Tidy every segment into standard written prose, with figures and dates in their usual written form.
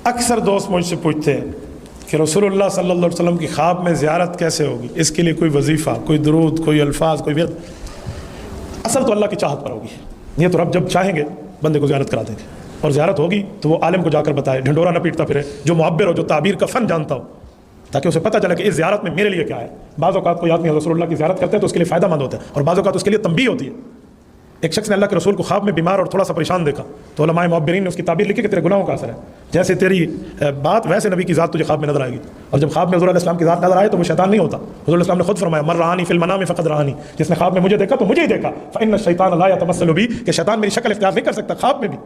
اکثر دوست مجھ سے پوچھتے ہیں کہ رسولullah صلی اللہ علیہ وسلم کی خواب میں زیارت کیسے ہوگی، اس کے لیے کوئی وظیفہ، کوئی درود، کوئی الفاظ، کوئی ورد؟ اصل تو اللہ کی چاہت پر ہوگی. یہ تو رب جب چاہیں گے بندے کو زیارت کرا دیں گے، اور زیارت ہوگی تو وہ عالم کو جا کر بتائے، ڈھنڈورا نہ پیٹتا پھرے، جو معبر ہو، جو تعبیر کا فن جانتا ہو، تاکہ اسے پتہ چلے کہ اس زیارت میں میرے لیے کیا ہے. بعض اوقات کوئی آدمی رسول اللہ کی زیارت کرتے ہیں تو اس کے لیے فائدہ مند ہوتا ہے، اور بعض اوقات اس کے لیے تنبیہ ہوتی ہے. ایک شخص نے اللہ کے رسول کو خواب میں بیمار اور تھوڑا سا پریشان دیکھا تو علماء معبرین نے اس کی تعبیر لکھی کہ تیرے گناہوں کا اثر ہے، جیسے تیری بات ویسے نبی کی ذات تجھے خواب میں نظر آئے گی. اور جب خواب میں حضور علیہ السلام کی ذات نظر آئے تو وہ شیطان نہیں ہوتا. حضور علیہ السلام نے خود فرمایا من رآنی فی المنام فقد رآنی، جس نے خواب میں مجھے دیکھا تو مجھے ہی دیکھا. فإن الشیطان لا یتمثل بی، کہ شیطان میری شکل اختیار نہیں کر سکتا خواب میں بھی.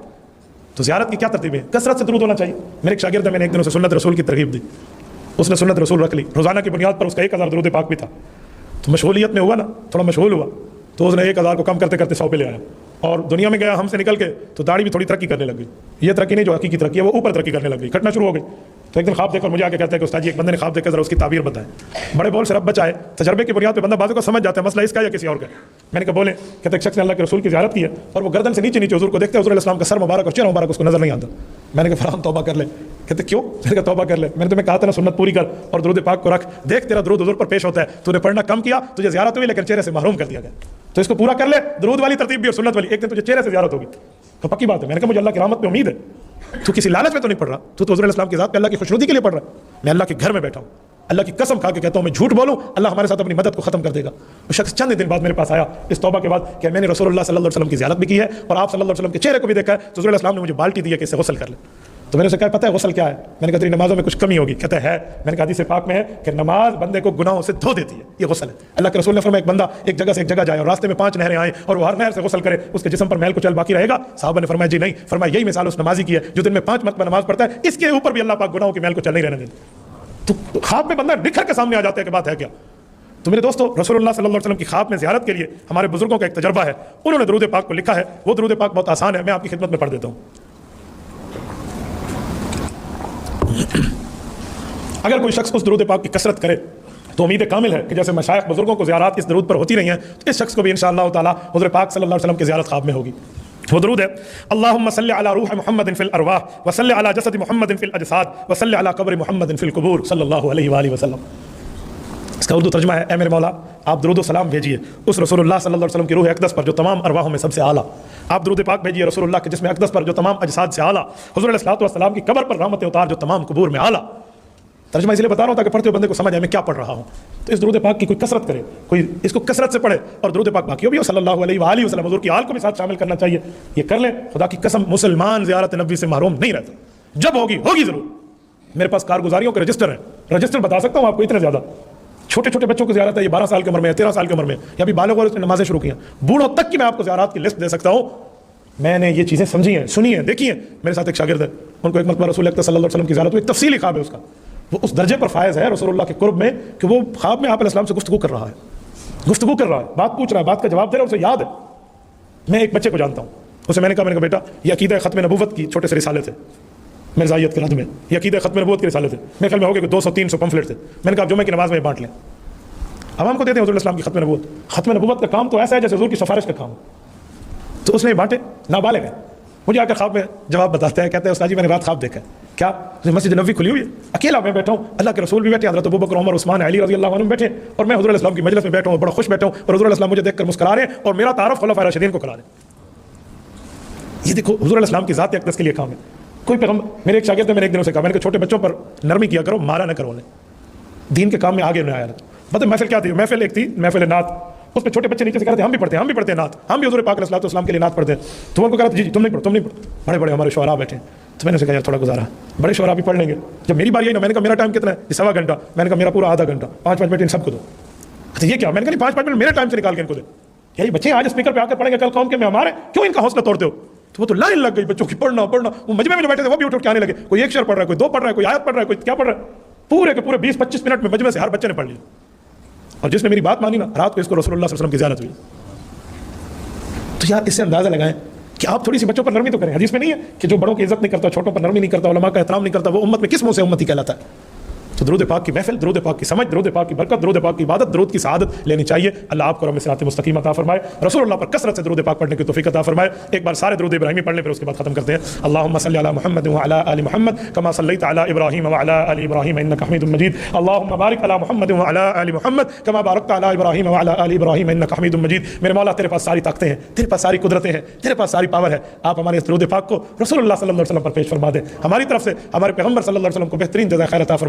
تو زیارت کی کیا ترتیب ہے؟ کثرت سے درود ہونا چاہیے. میرے ایک شاگرد ہے، میں نے ایک دن اسے سنت رسول کی ترغیب دی، اس نے سنت رسول رکھ لی، روزانہ کی بنیاد پر اس کا 1000 درود پاک بھی تھا. تو مشغولیت میں ہوا نا، تھوڑا مشغول ہوا تو اس نے 1000 کو کم کرتے کرتے 100 پہ لے آیا، اور دنیا میں گیا ہم سے نکل کے تو داڑھی بھی تھوڑی ترقی کرنے لگ گئی. یہ ترقی نہیں جو حقیقی ترقی ہے، وہ اوپر ترقی کرنے لگ گئی، کٹنا شروع ہو گئی. تو ایک دن خواب دیکھ کر مجھے آ کے کہتا ہے کہ استاد جی ایک بندے نے خواب دیکھ کر ذرا اس کی تعبیر بتائیں. بڑے بول سے رب بچائے، تجربے کی بنیاد پہ بندہ بازو کو سمجھ جاتا ہے مسئلہ اس کا یا کسی اور کا. میں نے کہا بولیں. کہتے ایک شخص نے اللہ کے رسول کی زیارت کی ہے اور وہ گردن سے نیچے نیچے حضور کو دیکھتے ہیں، حضور علیہ السلام کا سر مبارک اور چہرہ مبارک اس کو نظر نہیں آتا. میں نے کہا فرحان توبہ کر لے. کہتے کیوں؟ میں نے کہا توبہ کر لے، میں نے تمہیں کہا تھا نا سنت پوری کر اور درود پاک کو رکھ. دیکھ تیرا درود حضور پر پیش ہوتا ہے، تو نے پڑھنا کم کیا، تجھے زیارت ہوئی لیکن چہرے سے محروم کر دیا گیا. تو اس کو پورا کر لے، درود والی ترتیب بھی اور سنت والی، ایک دن تجھے چہرے سے زیارت ہوگی. تو پکی بات ہے. میں نے کہا مجھے اللہ کی رحمت پہ امید ہے، تو کسی لالچ میں تو نہیں پڑھ رہا، تو حضور علیہ السلام کی ذات پہ اللہ کی خوشنودی کے لیے پڑھ رہا ہے. میں اللہ کے گھر میں بیٹھا ہوں، اللہ کی قسم کھا کے کہتا ہوں میں جھوٹ بولوں اللہ ہمارے ساتھ اپنی مدد کو ختم کر دے گا. وہ شخص چند دن بعد میرے پاس آیا اس توبہ کے بعد کہ میں نے رسول اللہ صلی اللہ علیہ وسلم کی زیارت بھی کی ہے اور آپ صلی اللہ علیہ وسلم کے چہرے کو بھی دیکھا ہے. تو حضور علیہ السلام نے مجھے بالٹی دی ہے کہ اسے غسل کر لے. تو میں نے اسے کہا پتہ ہے غسل کیا ہے؟ میں نے کہا تیری نمازوں میں کچھ کمی ہوگی. کہتا ہے میں نے کہا حدیث پاک میں ہے کہ نماز بندے کو گناہوں سے دھو دیتی ہے، یہ غسل ہے. اللہ کے رسول نے فرمایا ایک بندہ ایک جگہ سے ایک جگہ جائے اور راستے میں 5 نہریں آئیں اور وہ ہر نہر سے غسل کرے، اس کے جسم پر میل کچل باقی رہے گا؟ صحابہ نے فرمایا جی نہیں. فرمایا یہی مثال اس نمازی کی ہے جو دن میں 5 مرتبہ نماز پڑھتا ہے، اس کے اوپر بھی اللہ پاک گناہوں کی میل کچل نہیں رہنے دیتا. تو خواب میں بندہ نکھر کے سامنے آ جاتا ہے کہ بات ہے کیا. تو میرے دوستو رسول اللہ صلی اللہ علیہ وسلم کی خواب میں زیارت کے لیے ہمارے بزرگوں کا ایک تجربہ ہے، انہوں نے درود پاک کو لکھا ہے. وہ درود پاک بہت آسان ہے، میں آپ کی خدمت میں پڑھ دیتا ہوں. اگر کوئی شخص اس درود پاک کی کثرت کرے تو امید کامل ہے کہ جیسے مشائخ بزرگوں کو زیارات اس درود پر ہوتی رہی ہیں تو اس شخص کو بھی انشاءاللہ تعالی حضور پاک صلی اللہ علیہ وسلم کی زیارت خواب میں ہوگی. وہ درود ہے اللہم صلی علی روح محمد فی الارواح وصلی علی جسد محمد فی الاجساد وصلی علی قبر محمد فی القبور صلی اللہ علیہ وآلہ وسلم. اس کا اردو ترجمہ ہے اے میرے مولا آپ درود و سلام بھیجیے اس رسول اللہ صلی اللہ علیہ وسلم کی روح اقدس پر جو تمام ارواحوں میں سب سے اعلیٰ. آپ درود پاک بھیجیے رسول اللہ کے جسم اقدس پر جو تمام اجساد سے اعلیٰ. حضور علیہ الصلوۃ والسلام کی قبر پر رحمت اتار جو تمام قبور میں اعلیٰ. ترجمہ اس لیے بتا رہا ہوں تاکہ پڑھتے ہوئے بندے کو سمجھ آئے میں کیا پڑھ رہا ہوں. تو اس درود پاک کی کوئی کثرت کرے، کوئی اس کو کثرت سے پڑھے اور درود پاک باقیوں بھی ہو صلی اللہ علیہ وآلہ وسلم. حضور کی آل کو بھی ساتھ شامل کرنا چاہیے. یہ کر لیں خدا کی قسم مسلمان زیارت نبوی سے محروم نہیں رہتا. جب ہوگی ہوگی ضرور. میرے پاس کارگزاریوں کے رجسٹر ہیں، رجسٹر بتا سکتا ہوں آپ کو اتنے زیادہ. چھوٹے چھوٹے بچوں کی زیارت ہے، یہ 12 سال کی عمر میں ہے، 13 سال کی عمر میں، یا ابھی بالغ اور اس نے نمازیں شروع کی ہیں. بوڑھوں تک کی میں آپ کو زیارات کی لسٹ دے سکتا ہوں. میں نے یہ چیزیں سمجھی ہیں، سنی ہیں، دیکھی ہیں. میرے ساتھ ایک شاگرد ہے، ان کو ایک مرتبہ رسول اللہ صلی اللہ علیہ وسلم کی زیارت ہوئی. تفصیلی خواب ہے اس کا، وہ اس درجے پر فائز ہے رسول اللہ کے قرب میں کہ وہ خواب میں آپ علیہ السلام سے گفتگو کر رہا ہے، بات پوچھ رہا ہے، بات کا جواب دے رہا ہے، اسے یاد ہے. میں ایک بچے کو جانتا ہوں، اسے میں نے کہا بیٹا یہ عقیدہ ختم نبوت کی چھوٹے سے رسالے تھے مرزائیت کے رد میں، یہ عقیدہ ختم نبوت کے رسالے تھے. میرے خیال میں ہو گئے 200-300 پمفلٹ تھے. میں نے کہا جمعے کی نماز میں بانٹ لیں، عوام کو دیتے ہیں حضور الاسلام کی ختم نبوت. ختم نبوت کا کام تو ایسا ہے جیسے حضور کی سفارش کا کام ہو. تو اس نے بانٹے، نابالغ ہے. مجھے آ کر خواب میں جواب بتاتا ہے، کہتا ہے استاد جی میں نے رات خواب دیکھا ہے. کیا؟ مسجد نبوی کھلی ہوئی ہے، اکیلا میں بیٹھا ہوں، اللہ کے رسول بھی بیٹھے، حضرت ابوبکر عمر عثمان علی رضی اللہ عنہ بیٹھے، اور میں حضور علیہ السلام کی مجلس میں بیٹھا ہوں، بڑا خوش بیٹھا ہوں، اور حضور علیہ السلام مجھے دیکھ کر مسکرا رہے ہیں اور میرا تعارف خلفائے راشدین کو کرا رہے ہیں. یہ دیکھو حضور علیہ السلام کی ذات اقدس کے لیے کام ہے. کوئی پیغمبر، میرے ایک شاگرد نے، میں نے ایک دن سے کہا، میں نے کہا چھوٹے بچوں پر نرمی کیا کرو، مارا نہ کرو انہیں، دین کے کام میں آگے نہ آیا. مطلب محفل کیا تھی؟ محفل ایک تھی محفل نعت، اس میں چھوٹے بچے نیچے سے کہہ رہے تھے ہم بھی پڑھتے ہیں نعت، ہم بھی حضور پاک علیہ السلام کے لیے نعت پڑھتے ہیں. تو وہ ان کو کہا جی تم نہیں پڑھو. بڑے بڑے ہمارے شعراء بیٹھے ہیں. تو میں نے اسے کہا یار تھوڑا گزارا، بڑے شعراء بھی پڑھ لیں گے. جب میری باری آئی نا، میں نے کہا میرا ٹائم کتنا ہے؟ 1.25 گھنٹہ. میں نے کہا میرا پورا آدھا گھنٹہ، 5-5 منٹ ان سب کو دو. اچھا یہ کیا؟ میں نے کہا 5-5 منٹ میرے ٹائم سے نکال کے ان کو دے. یہی بچے آج اسپیکر پہ آ کر پڑھیں گے، کل قوم کے میں ہمارے، کیوں ان کا حوصلہ توڑتے ہو؟ تو وہ تو لائن لگ گئی بچوں کی، پڑھنا. وہ مجمع میں جو بیٹھے تھے وہ بھی اٹھ کے آنے لگے، کوئی ایک شعر پڑھ رہا ہے، کوئی 2 پڑھ رہا ہے، کوئی آیت پڑھ رہا ہے، کوئی کیا پڑھ رہا ہے. پورے کے پورے 20-25 منٹ میں مجمع سے ہر بچے نے پڑھ لیا. اور جس نے میری بات مانی نا، رات کو اس کو رسول اللہ صلی اللہ علیہ وسلم کی زیارت ہوئی. تو یار اس سے اندازہ لگائیں کہ آپ تھوڑی سی بچوں پر نرمی تو کریں. حدیث میں نہیں ہے کہ جو بڑوں کی عزت نہیں کرتا، چھوٹوں پر نرمی نہیں کرتا، علماء کا احترام نہیں کرتا، وہ امت میں کس منہ سے امتی کہلاتا ہے؟ تو درود پاک کی محفل، درود پاک کی سمجھ، درود پاک کی برکت، درود پاک کی عبادت، درود کی سعادت لینی چاہیے. اللہ آپ کو رحم صراط مستقیم عطا فرمائے. رسول اللہ پر کثرت سے درود پاک پڑھنے کی توفیق عطا فرمائے. ایک بار سارے درود ابراہیمی پڑھ لیں، پھر اس کے بعد ختم کرتے ہیں. اللهم صل علی محمد وعلى آل محمد كما صليت على ابراہیم وعلى آل ابراہیم انك حمید مجید. اللهم بارک علی محمد وعلى آل محمد كما باركت على ابراہیم وعلى آل ابراہیم انك حمید مجید. میرے مولا تیرے پاس ساری طاقتیں ہیں، تیرے پاس ساری قدرتیں ہیں، تیرے پاس ساری پاور ہے. آپ ہمارے اس درود پاک کو رسول اللہ صلی اللہ علیہ وسلم پر پیش فرما دیں. ہماری طرف سے ہمارے پیغمبر صلی اللہ علیہ وسلم کو بہترین جزائے خیر عطا فرما.